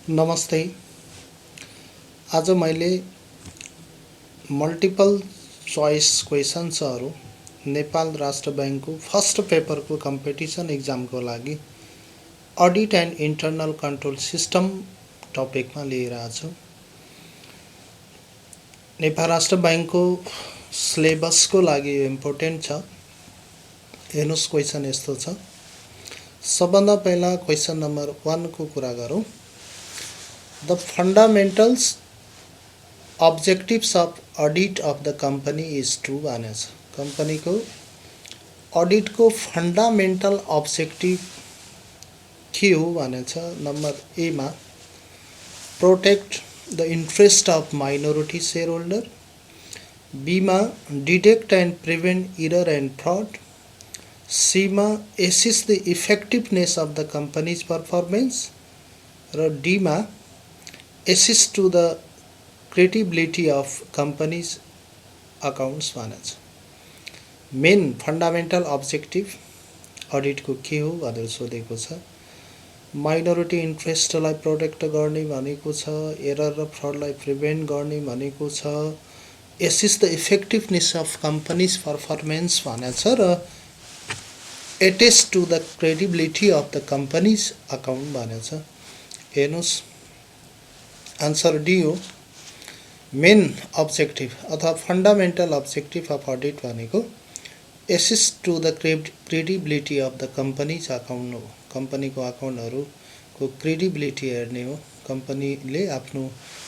नमस्ते। आज मैले मल्टिपल चोइस क्वेसन्सहरू नेपाल राष्ट्र ब्याङ्कको फर्स्ट पेपरको कम्पिटिसन एक्जामको लागि audit and internal control system टपिकमा लिएर आछु। नेपाल राष्ट्र ब्याङ्कको सिलेबसको लागि इम्पोर्टेन्ट छ। हेर्नुहोस्, क्वेसन यस्तो छ। सबभन्दा पहिला क्वेसन नम्बर 1 को कुरा गरौँ। The fundamentals objectives of audit of the company is to भनेछ। कम्पनीको अडिटको फन्डामेन्टल अब्जेक्टिभ के हो भनेछ। नम्बर ए मा protect the interest of minority shareholder, B मा detect and prevent error and fraud, C मा assist the effectiveness of the company's performance, र D मा assist to the credibility of companies accounts भनेछ। Main fundamental objective अडिटको के हो भनेर सोधेको छ। माइनोरिटी इन्ट्रेस्टलाई प्रोटेक्ट गर्ने भनेको छ, एरर र फ्रडलाई प्रिभेन्ट गर्ने भनेको छ, assist the effectiveness of company's performance भनेछ, र attest to the credibility of the company's account भनेछ। हेर्नुहोस्, आन्सर डी हो। मेन अब्जेक्टिभ अथवा फन्डामेन्टल अब्जेक्टिभ अफ अडिट भनेको assist to the credibility of the company's account हो। कम्पनीको अकाउन्टहरूको क्रेडिबिलिटी हेर्ने हो। कम्पनीले आफ्नो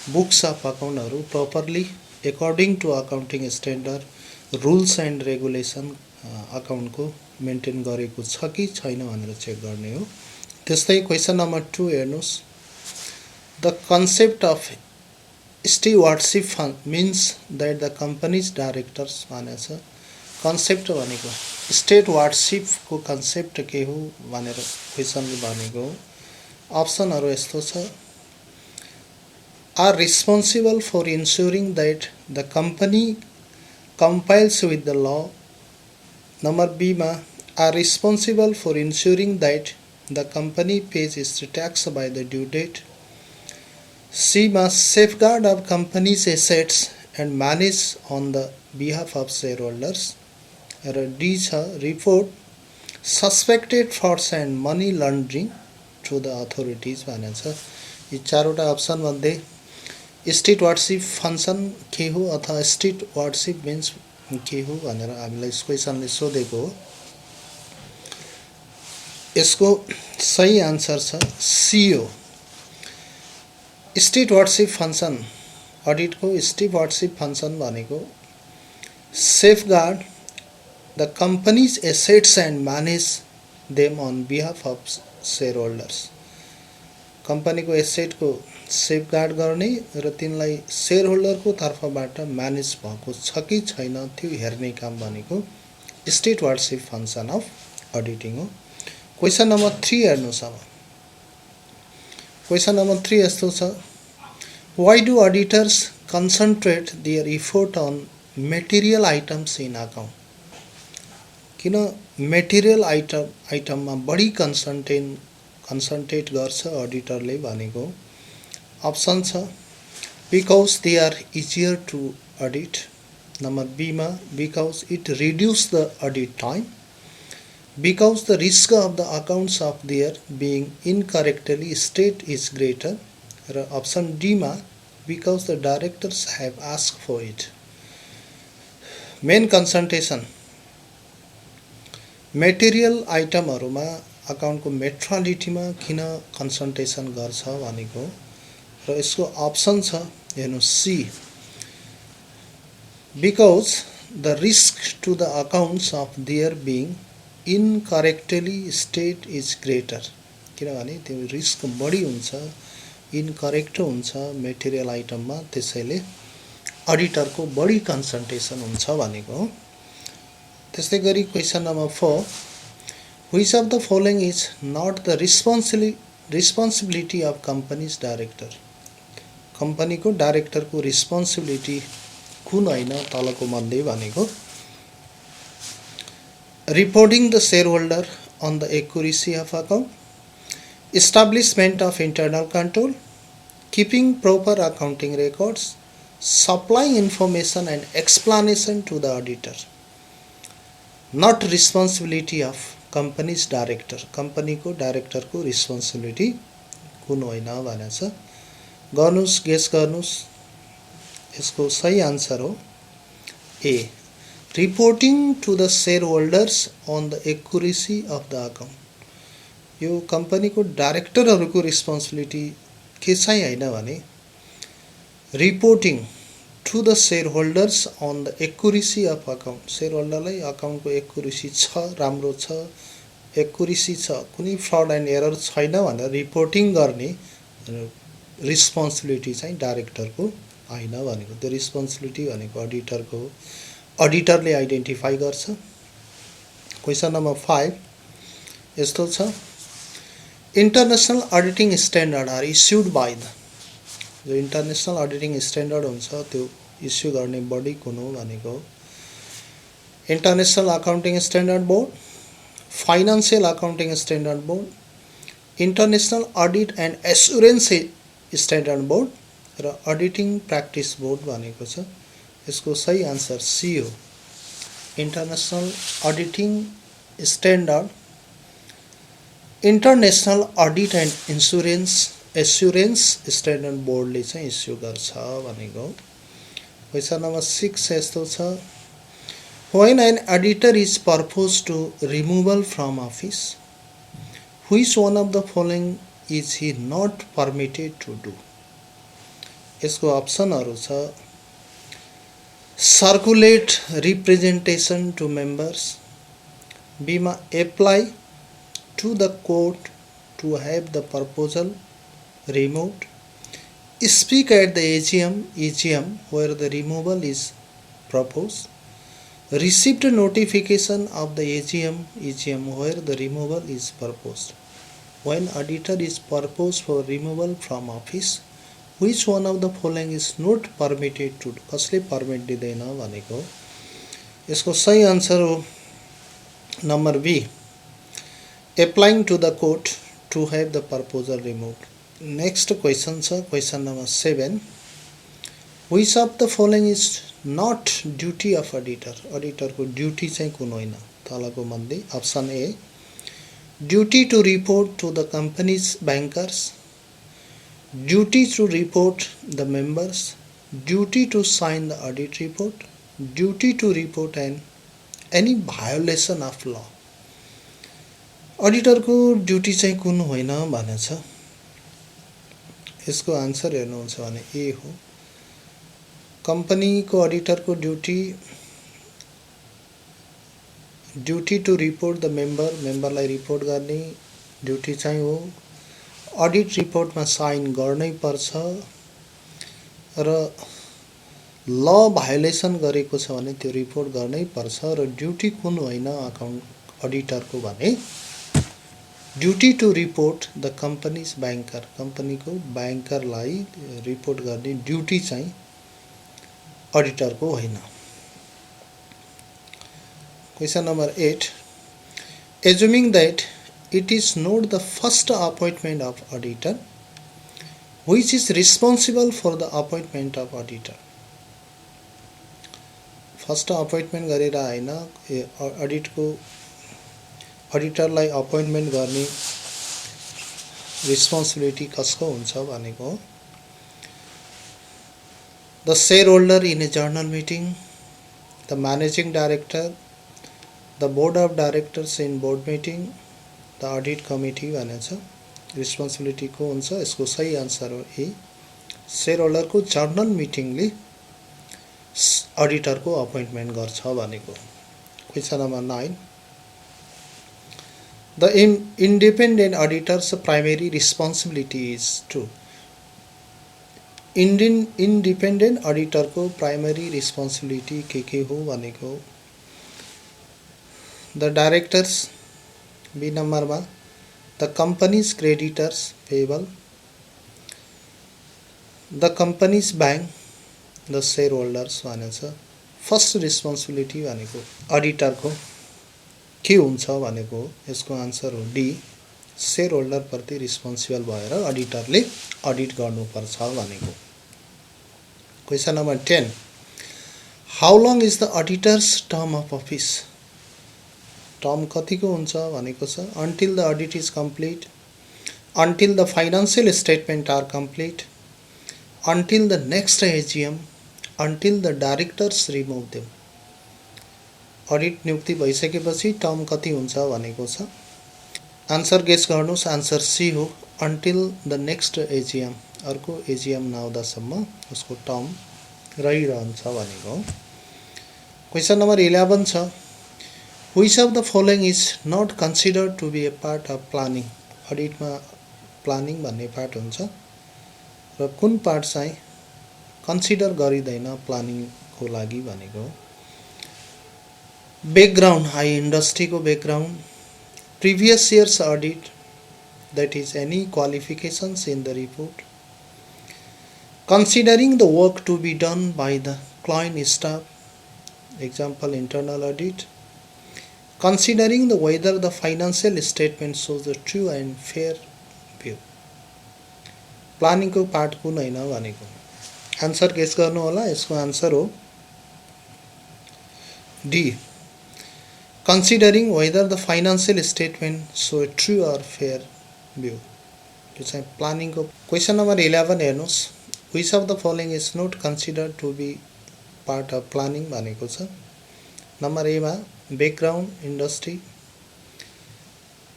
बुक्स अफ अकाउन्टहरू properly according to accounting standard rules and regulation अकाउन्टको मेन्टेन गरेको छ कि छैन भनेर चेक गर्ने हो। त्यस्तै क्वेसन नम्बर 2 हेर्नुहोस्। The concept of stewardship means that the company's directors भनेछ। कन्सेप्ट भनेको स्टेटवार्डसिपको कन्सेप्ट के हो भनेर क्वेसनले भनेको हो। अप्सनहरू यस्तो छ। Are responsible for ensuring that the company complies with the law. Number B मा are responsible for ensuring that the company pays its tax by the due date. C must safeguard of company's assets and manage on the behalf of shareholders. र D छ report suspected frauds and money laundering to the authorities भनेछ। यी चारवटा option मध्ये स्टेटवार्डसिप function के हो अथवा स्टेटवार्डसिप means के हो भनेर हामीलाई क्वेसनले सोधेको हो। यसको सही आन्सर छ सी हो। स्टेटवार्डसिप फङ्सन अडिटको स्टेटवार्डसिप फङ्सन भनेको safeguard the company's assets and manage them on behalf of shareholders. कम्पनीको एसेटको सेफगार्ड गर्ने र तिनलाई सेयर होल्डरको तर्फबाट म्यानेज भएको छ कि छैन त्यो हेर्ने काम भनेको स्टेटवार्डसिप फङ्सन अफ अडिटिङ हो। क्वेसन नम्बर 3 हेर्नुहोस्। अब क्वेसन नम्बर 3 यस्तो छ। Why do auditors concentrate their effort on material items in account? किन मेटेरियल आइटममा बढी कन्सन्ट्रेट गर्छ अडिटरले भनेको। अप्सन छ because they are easier to audit. Number B मा because it reduce the audit time, because the risk of the accounts of their being incorrectly state is greater, र option D मा because the directors have ask for it. Main concentration material आइटमहरूमा अकाउन्टको मेट्रालिटीमा किन concentration गर्छ भनेको, र यसको अप्सन छ हेर्नु C because the risk to the accounts of their being incorrectly state is greater. किनभने त्यो रिस्क बढी हुन्छ, इनकरेक्ट हुन्छ मेटेरियल आइटममा, त्यसैले अडिटरको बढी कन्सन्ट्रेसन हुन्छ भनेको हो। त्यस्तै गरी question number 4 which of the following is not the responsibility of companies director. कम्पनीको डाइरेक्टरको रिस्पोन्सिबिलिटी कुन होइन तलको मध्ये भनेको reporting the shareholder on the accuracy of account, establishment of internal control, keeping proper accounting records, supplying information and explanation to the auditor. Not responsibility of company's director. Company को director को responsibility कुन होइन भनेको छ। गर्नुस्, guess गर्नुस्। यसको सही आन्सर हो A, reporting to the shareholders on the accuracy of the account. यो कम्पनीको डाइरेक्टरहरूको रिस्पोन्सिबिलिटी के चाहिँ होइन भने reporting to the shareholders on the accuracy of account. शेयर होल्डरलाई अकाउन्टको एक्युरेसी छ, राम्रो छ, एक्युरेसी छ, कुनै फ्रड एन्ड एरर छैन भनेर रिपोर्टिङ गर्ने रिस्पोन्सिबिलिटी चाहिँ डाइरेक्टरको होइन भनेको। त्यो रिस्पोन्सिबिलिटी भनेको अडिटरको हो। अडिटरले आइडेन्टिफाई गर्छ। क्वेसन नम्बर 5 यस्तो छ, international auditing standard are issued by the. जो इन्टरनेसनल अडिटिङ स्ट्यान्डर्ड हुन्छ त्यो इस्यु गर्ने बडी कुन हो भनेको international accounting standard board, financial accounting standard board, international audit and assurance standard board र अडिटिङ प्र्याक्टिस बोर्ड भनेको छ। यसको सही आन्सर सी हो। International auditing standard international audit and assurance standard बोर्डले चाहिँ इस्यु गर्छ भनेको। क्वेसन नम्बर 6 यस्तो छ, when an auditor is proposed to removal from office, which one of the following is he not permitted to do. यसको अप्सनहरू छ, circulate representation to members, बीमा apply to the court to have the proposal removed, speak at the EGM where the removal is proposed, received notification of the EGM where the removal is proposed. When auditor is proposed for removal from office, which one of the following is not permitted to do? कसले permit दिँदैन भनेको। यसको सही answer हो number B, applying to the court to have the proposal removed. Next question छ, question number 7, which of the following is not duty of auditor. अडिटरको duty चाहिँ कुन होइन तलको मध्ये। Option A, duty to report to the company's bankers, duty to report the members, duty to sign the audit report, duty to report any violation of law. अडिटरको duty चाहिँ कुन होइन भनेछ। यसको आन्सर हेर्नुहुन्छ भने ए हो। कम्पनीको अडिटरको ड्युटी टु रिपोर्ट द मेम्बरलाई रिपोर्ट गर्ने ड्युटी चाहिँ हो। अडिट रिपोर्टमा साइन गर्नै पर्छ र ल भायोलेसन गरेको छ भने त्यो रिपोर्ट गर्नै पर्छ। र ड्युटी कुन होइन अकाउन्ट अडिटरको भने duty to report the company's banker, कम्पनीको ब्याङ्करलाई रिपोर्ट गर्ने ड्युटी चाहिँ अडिटरको होइन। Question number 8, assuming that it is not the first appointment of auditor, which is responsible for the appointment of auditor. First appointment गरेर हैन, अडिटको अडिटरलाई अपॉइंटमेंट गर्ने responsibility कसको हुन्छ भनेको the share holder in A journal meeting, the managing director, the board of directors in board meeting, the audit committee भनेछ। Responsibility को हुन्छ। यसको सही आन्सर हो ए, शेयर होल्डर को जर्नल मिटिङले अडिटर को अपॉइंटमेंट गर्छ भनेको। Question number 9, the independent auditor's primary responsibility is to। independent auditor को primary responsibility के हो भनेको the directors, बी नम्बरमा the company's creditors payable, the company's bank, the shareholders भनेछ। फर्स्ट रिस्पोन्सिबिलिटी भनेको अडिटर को के हुन्छ भनेको यसको आन्सर हो डी, शेयर होल्डर प्रति रिस्पोन्सिबल भएर अडिटरले अडिट गर्नुपर्छ भनेको। Question number 10, how long is the auditor's term of office? Term कतिको हुन्छ भनेको छ, until the audit is complete, until the financial statement are complete, until the next AGM, until the directors remove them. Audit नियुक्ति भइसकेपछि term कति हुन्छ भनेको छ। आन्सर गेस गर्नुहोस्, आन्सर सी हो, अन्टिल द नेक्स्ट एजिएम, अर्को एजिएम नआउँदासम्म उसको टर्म रहिरहन्छ भनेको हो। क्वेसन नम्बर 11 छ, which of the following is not considered to be a part of planning? अडिटमा प्लानिङ भन्ने पार्ट हुन्छ र कुन पार्ट चाहिँ कन्सिडर गरिँदैन प्लानिङको लागि भनेको हो। बैकग्राउंड, आई इंडस्ट्री को background, previous year's audit, that is any qualifications in the report, considering the work to be done by the client staff, example internal audit, considering the whether the financial statement shows the true and fair view. Planning को part कुन हैन भनेको answer guess गर्नु होला। यसको answer हो D, considering whether the financial statement show a true or fair view. त्यो चाहिँ प्लानिङ को। क्वेसन नम्बर 11 हेर्नुस्, which of the following is not considered to be part of planning भनेको छ। नम्बर ए मा बैकग्राउंड इंडस्ट्री,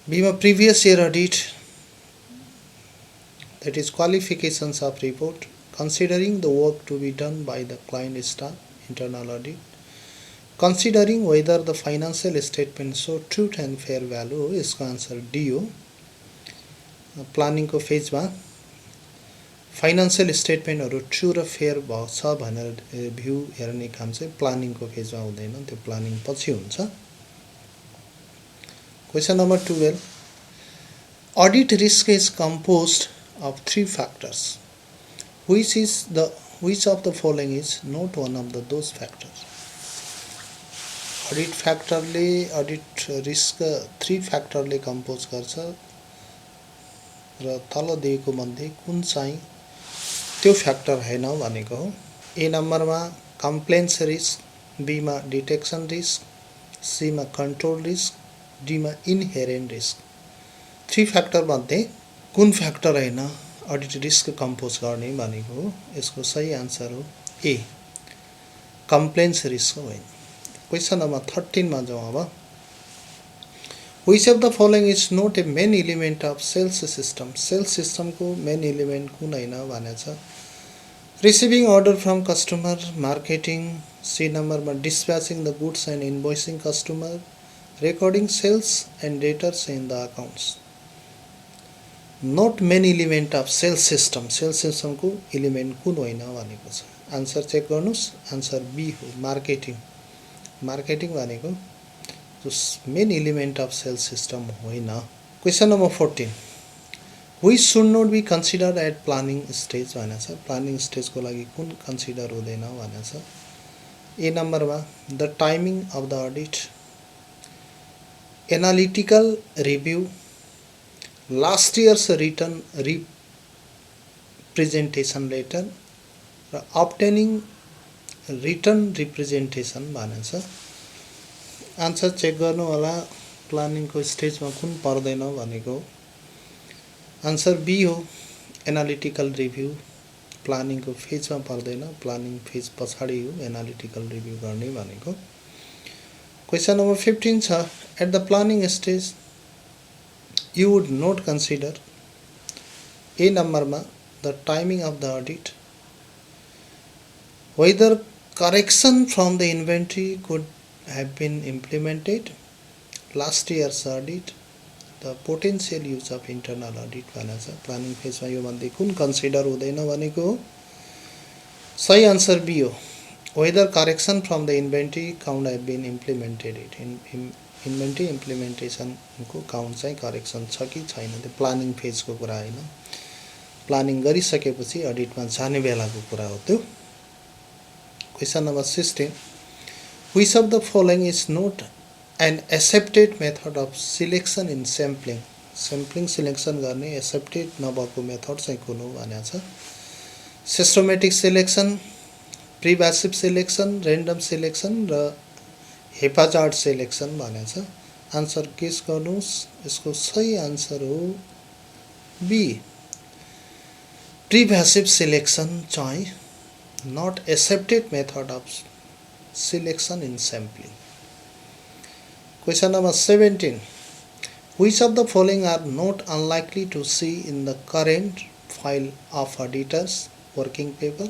बी मा previous year audit, that is qualifications of report, considering the work to be done by the client staff, internal audit, considering whether the financial statement show truth and fair value हो। यसको answer D हो। Planning को फेजमा financial स्टेटमेन्टहरु true र fair छ भनेर view हेर्ने काम चाहिँ प्लानिङ को फेजमा हुँदैन, त्यो प्लानिङ पछि हुन्छ। Question number 12, audit risk is composed of 3 factors. Which of the following is not one of those factors? Audit factor ले audit risk 3 factor ले compose गर्छ र तल दिएको मध्ये कुन चाहिँ त्यो फ्याक्टर हैन भनेको हो। ए नम्बरमा कम्प्लेन्स रिस्क, बी मा डिटेक्सन रिस्क, सी मा कन्ट्रोल रिस्क, डी मा इनहेरेन्ट रिस्क। 3 फ्याक्टर मध्ये कुन फ्याक्टर हैन अडिट रिस्क कम्पोज गर्ने भनेको हो। यसको सही आन्सर हो ए, कम्प्लेन्स रिस्क हो। क्वेसन नम्बर 13 मा जाउँ अब। Which of the following is not a main element of sales system? Sales system को मेन एलिमेन्ट कुन हैन भनेछ। Receiving order from customer, marketing, C नम्बरमा dispatching the goods and invoicing customer, recording sales and debtors in the accounts. Not main element of sales system, sales system को element कुन होइन भनेको छ। आन्सर चेक गर्नुस्, आन्सर बी हो, marketing. Marketing भनेको जो main element of sales system होइन। Question number 14, which should not be considered at planning stage भनेछ। प्लानिङ स्टेज को लागि कुन कन्सिडर हुँदैन भनेछ। ए नम्बरमा the timing of the audit, analytical review, last years return representation letter र obtaining return representation भनेछ। आन्सर चेक गर्नु होला, प्लानिङ को स्टेजमा कुन पर्दैन भनेको। आन्सर बी हो, एनालिटिकल रिभ्यू प्लानिङ को फेजमा पर्दैन, प्लानिङ फेज पछाडि हो एनालिटिकल रिभ्यू गर्ने भनेको। क्वेसन नम्बर 15 छ, at the planning stage you would not consider A number the timing of the audit, whether correction from the inventory could have been implemented, last year's audit, the potential use of internal audit भनेछ। Planning फेजमा यो मध्ये कुन consider हुँदैन भनेको हो। सही answer B हो, whether correction from the inventory count have been implemented it। Inventory implementation को काउन्ट चाहिँ करेक्सन छ कि छैन, त्यो प्लानिङ फेज को कुरा हैन, प्लानिङ गरिसकेपछि अडिटमा जाने बेलाको कुरा हो त्यो। Question number 16, Which of the following is not an accepted method of selection in sampling? Sampling selection गर्ने एक्सेप्टेड नभएको मेथड चाहिँ कुन हो भनेको छ। Systematic selection, pervasive selection, random selection र हेपाजार्ड सिलेक्सन भनेको छ। आन्सर गेस गर्नुहोस्। यसको सही आन्सर हो बी, प्रिभ्यासिभ सिलेक्सन चाहिँ not accepted method of selection in sampling. Question number 17. Which of the following are not unlikely to see in the current file of auditor's working paper?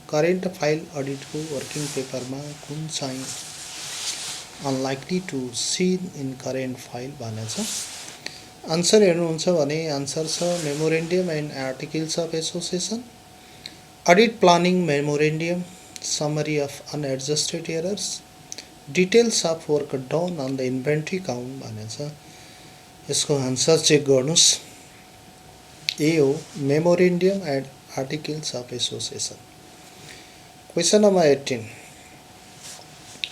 Current file audit को working paper मा कुन चाहिँ unlikely to see in current file भनेको छ। Answer हेर्नुहुन्छ भने answer छ memorandum and articles of association, audit planning memorandum, summary of unadjusted errors, details of work done on the inventory count भनेको छ। यसको आन्सर चेक गर्नुस्। ए हो memorandum and articles of association. Question number 18.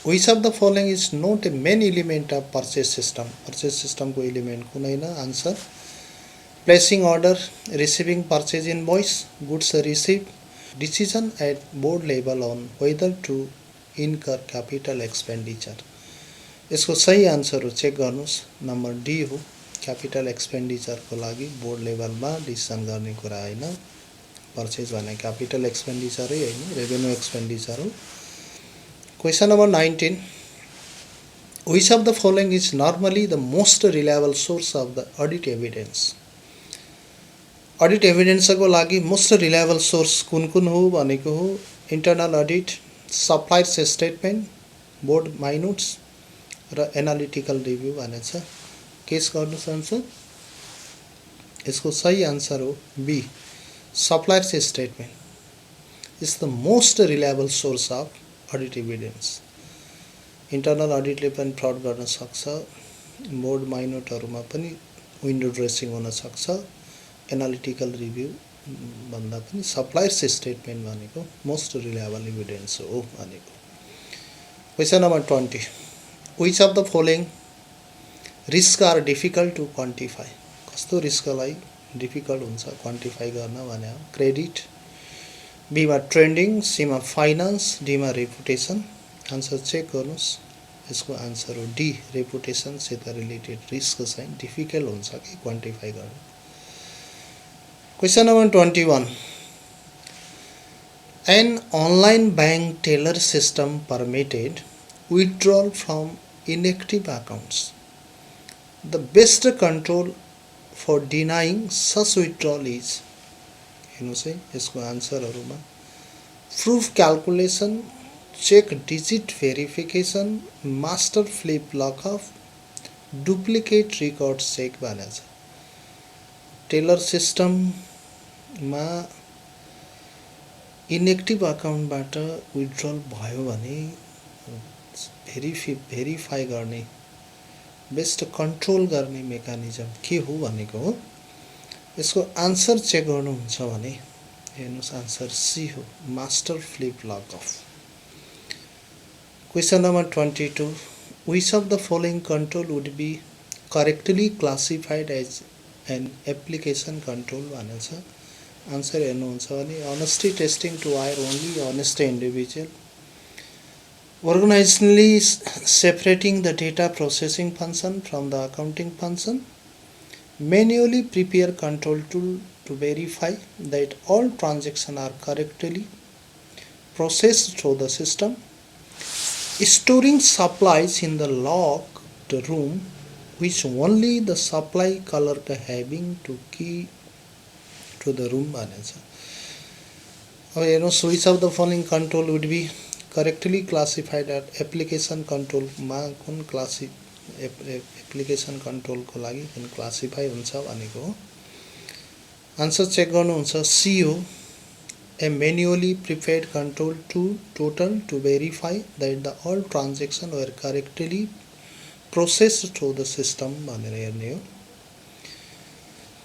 Which of the following is not a main element of purchase system? Purchase system को element कुन होइन? Answer placing order, receiving purchase invoice, goods received, decision at board level on whether to incur capital expenditure. यसको सही answer हो check गर्नुस्। Number D हो capital एक्सपेन्डिचरको लागि board लेभलमा डिसिसन गर्ने कुरा होइन। पर्चेज भने क्यापिटल एक्सपेन्डिचरै होइन, रेभेन्यू एक्सपेन्डिचर हो। Question number 19. Which of the following is normally the most reliable source of the audit evidence? Audit एभिडेन्सको लागि मोस्ट रिलायबल सोर्स कुन कुन हो भनेको हो internal audit, suppliers statement, board minutes र एनालिटिकल रिभ्यू भनेको छ। केस गर्नुहोस् आन्सर। यसको सही आन्सर हो B, suppliers statement is the most reliable source of audit evidence. Internal अडिटले पनि फ्रड गर्न सक्छ, बोर्ड माइनोटहरूमा पनि विन्डो ड्रेसिङ हुन सक्छ, एनालिटिकल रिभ्यू भन्दा पनि सप्लायर्स स्टेटमेन्ट भनेको मोस्ट रिलायबल एभिडेन्स हो भनेको। Question number 20. Which of the following risk are difficult to quantify? कस्तो रिस्कलाई डिफिकल्ट हुन्छ क्वान्टिफाई गर्न भने क्रेडिट, बीमा ट्रेन्डिङ, सीमा फाइनान्स, डीमा रेपुटेसन। आन्सर चेक गर्नुहोस्। यसको आन्सर हो डी, रेपुटेसनसित रिलेटेड रिस्क चाहिँ डिफिकल्ट हुन्छ कि क्वान्टिफाई गर्न। Question number 21. An online bank teller system permitted withdrawal from inactive accounts. The best control for denying such withdrawal is, हेर्नुहोस् है यसको आन्सरहरूमा proof calculation, check digit verification, master file lookup, duplicate record check भनेको छ। Tailor सिस्टममा इनेक्टिभ अकाउन्टबाट withdrawal भयो भने verify गर्ने, बेस्ट कन्ट्रोल गर्ने मेकानिजम के हो भनेको हो। यसको आन्सर चेक गर्नुहुन्छ भने हेर्नुहोस् आन्सर सी हो, master file lookup. Question number 22. Which of the following control would be correctly classified as an application control भनेको छ। आन्सर हेर्नुहुन्छ भने honesty testing to hire only honest individual, organizationally separating the data processing function from the accounting function, manually prepare control tool to verify that all transactions are correctly processed through the system, storing supplies in the locked room which only the supply collector having to key to the room भनेको छ। अब हेर्नुहोस् which of the following control would be correctly classified as application control मा कुन application कन्ट्रोलको लागि कुन classify हुन्छ भनेको हो। आन्सर चेक गर्नुहुन्छ सी हो, a manually prepared control total to verify that the all transactions were correctly processed through the system भनेर हेर्ने हो।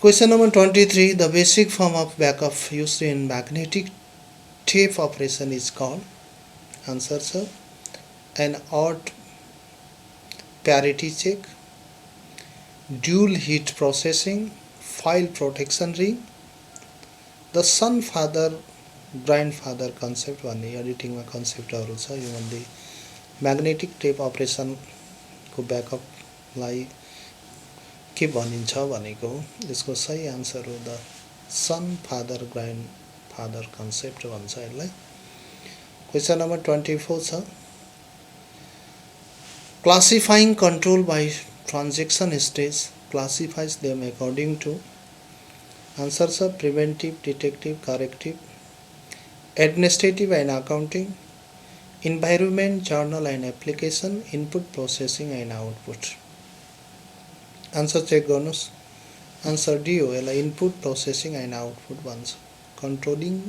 Question number 23. The basic form of backup used in magnetic tape operation is called. Answer sir, an odd parity check, dual heat processing, file protection ring, the son father grandfather concept भन्ने एडिटिङमा कन्सेप्टहरू छ। योमध्ये magnetic tape अपरेसनको ब्याकअपलाई के भनिन्छ भनेको यसको सही answer हो the son father grandfather concept भन्छ यसलाई। क्वेसन नम्बर 24 छ classifying control by transaction stage classifies them according to answer छ preventive, detective, corrective, administrative and accounting, environment, general and application, input processing and output. Answer check गर्नुस्। Answer D हो, यसलाई input processing and output भन्छ। Controlling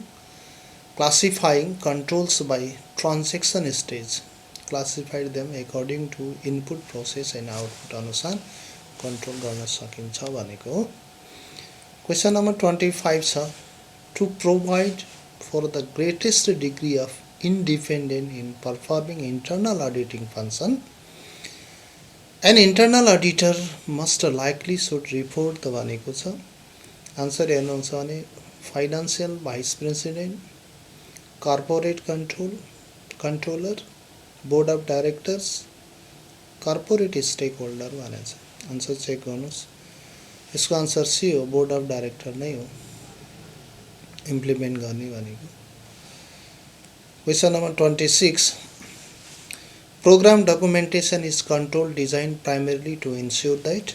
classifying controls by transaction stage classified them according to input process and output अनुसार control गर्न सकिन्छ भनेको हो। Question number 25 छ to provide for the greatest degree of independent in performing internal auditing function an internal auditor must likely should report त भनेको छ। Answer हेर्नुहुन्छ भने financial vice president, corporate controller, board of directors, corporate stakeholder भनेको छ। Answer check गर्नुहोस्। यसको answer C हो, बोर्ड अफ डाइरेक्टर नै हो इम्प्लिमेन्ट गर्ने भनेको। Question number 26 program documentation is control design primarily two ensure that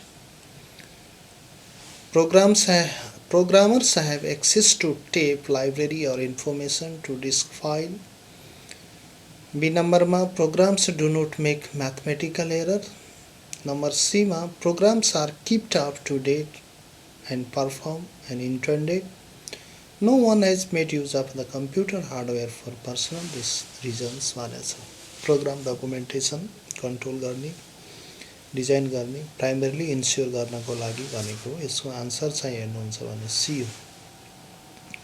programmers have access to tape library or information to disk file. B number ma programs do not make mathematical error. Number C ma programs are kept up to date and perform and intended. No one has made use of the computer hardware for personal reasons भनेको छ। Programme documentation control गर्ने, design गर्ने, primarily ensure गर्नको लागि भनेको। यसको answer चाहिँ हेर्नुहुन्छ भने सी हो,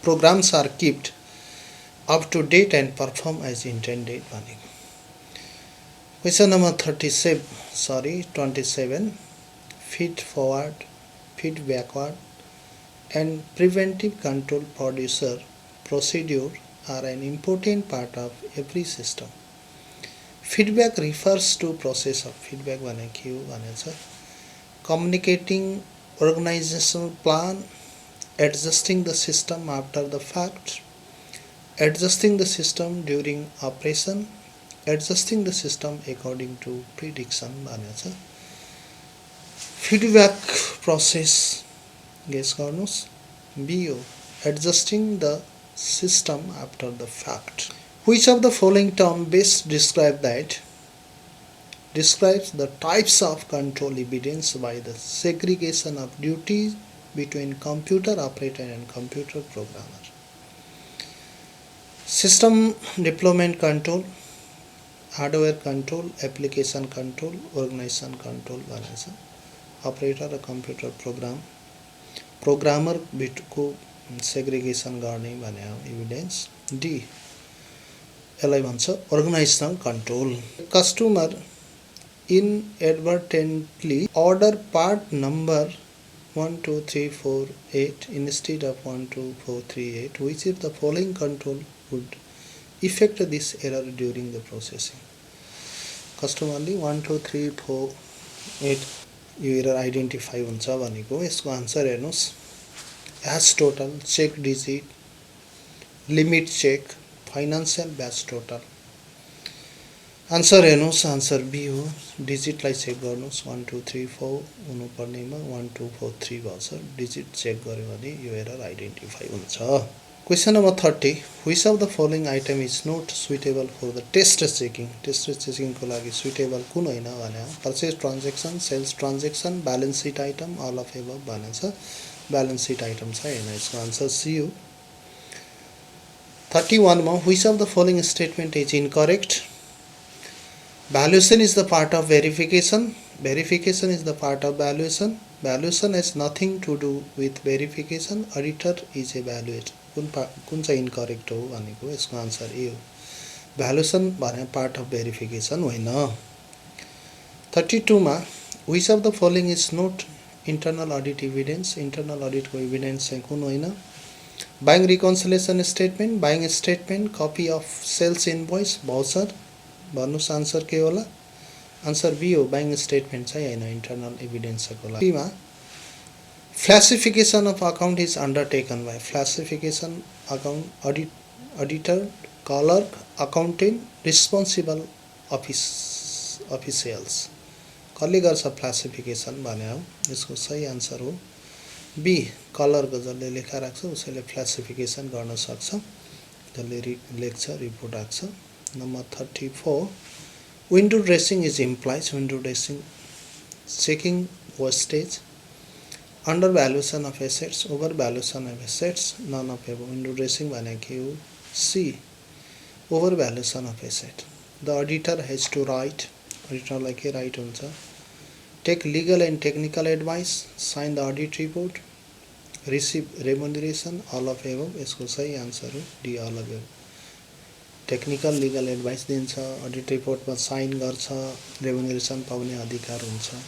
programs are kept up to date and perform as intended भनेको। Question number 27 feed forward, feed backward and preventive control procedure are an important part of every system. Feedback refers to process of feedback भनेको भनेछ communicating organizational plan, adjusting the system after the fact, adjusting the system during operation, adjusting the system according to prediction भनेछ। feedback process guess गर्नुस्। B हो, adjusting the system after the fact. Which of the following term best describes the types of control evidence by the segregation of duties between computer operator and computer programmer? System deployment control, hardware control, application control, organization control भनेछ। Operator र computer programmer बिटको segregation गर्ने भने evidence. D यसलाई भन्छ organisational control. Customer inadvertently order part number 12348 instead of 12438, which of the following control would effect this error during the processing? कस्टमरले 12348 यो error identify हुन्छ भनेको। यसको आन्सर हेर्नुस्। Hash total, check digit, limit check, financial batch total. Answer हेर्नुस्। Answer B हो, डिजिटलाई check गर्नुस्। 1234 हुनुपर्नेमा 1243 भन्छ। डिजिट चेक गर्यो भने यो एरर आइडेन्टिफाई हुन्छ। Question number 30 which of the following item is not suitable for the test checking. Test चेकिङको लागि सुइटेबल कुन होइन भने purchase transaction, sales transaction, balance sheet item, all of above भनेछ। ब्यालेन्स सिट आइटम छ होइन। यसको आन्सर सी हो। 31 मा which of the following statement is incorrect. Valuation is the part of verification. Verification is the part of valuation. Valuation has nothing to do with verification. Auditor is evaluate. कुन चाहिँ incorrect हो भनेको। यसको answer ए हो, valuation भने part of verification होइन। 32 मा which of the following is not internal audit evidence, internal अडिटको इभिडेन्स चाहिँ कुन होइन? Bank reconciliation statement, bank statement, copy of sales invoice, voucher. भन्नुहोस् आन्सर के होला? आन्सर बी हो, बैंक स्टेटमेन्ट चाहिँ होइन, इन्टरनल इभिडेन्सको लागि। मा falsification of account is undertaken by, falsification account auditor, clerk, accountant, responsible officials. कसले गर्छ फ्ल्यासिफिकेसन भने हो? यसको सही आन्सर हो बी, क्लर्क। जसले लेखा राख्छ उसैले फ्ल्यासिफिकेसन गर्न सक्छ, जसले लेख्छ रिपोर्ट राख्छ। Number 34, window dressing is implies, window dressing checking wastage, under valuation of assets, over valuation of assets, none of above. Window dressing भनेको हो C, over valuation of asset. The auditor has to right, अडिटरलाई के right हुन्छ? Take legal and technical advice, sign the audit report, receive remuneration, all of above. यसको सही answer हो D, all of above. Technical legal advice दिन्छ, audit रिपोर्टमा sign गर्छ, रेमुनरेसन पाउने अधिकार हुन्छ।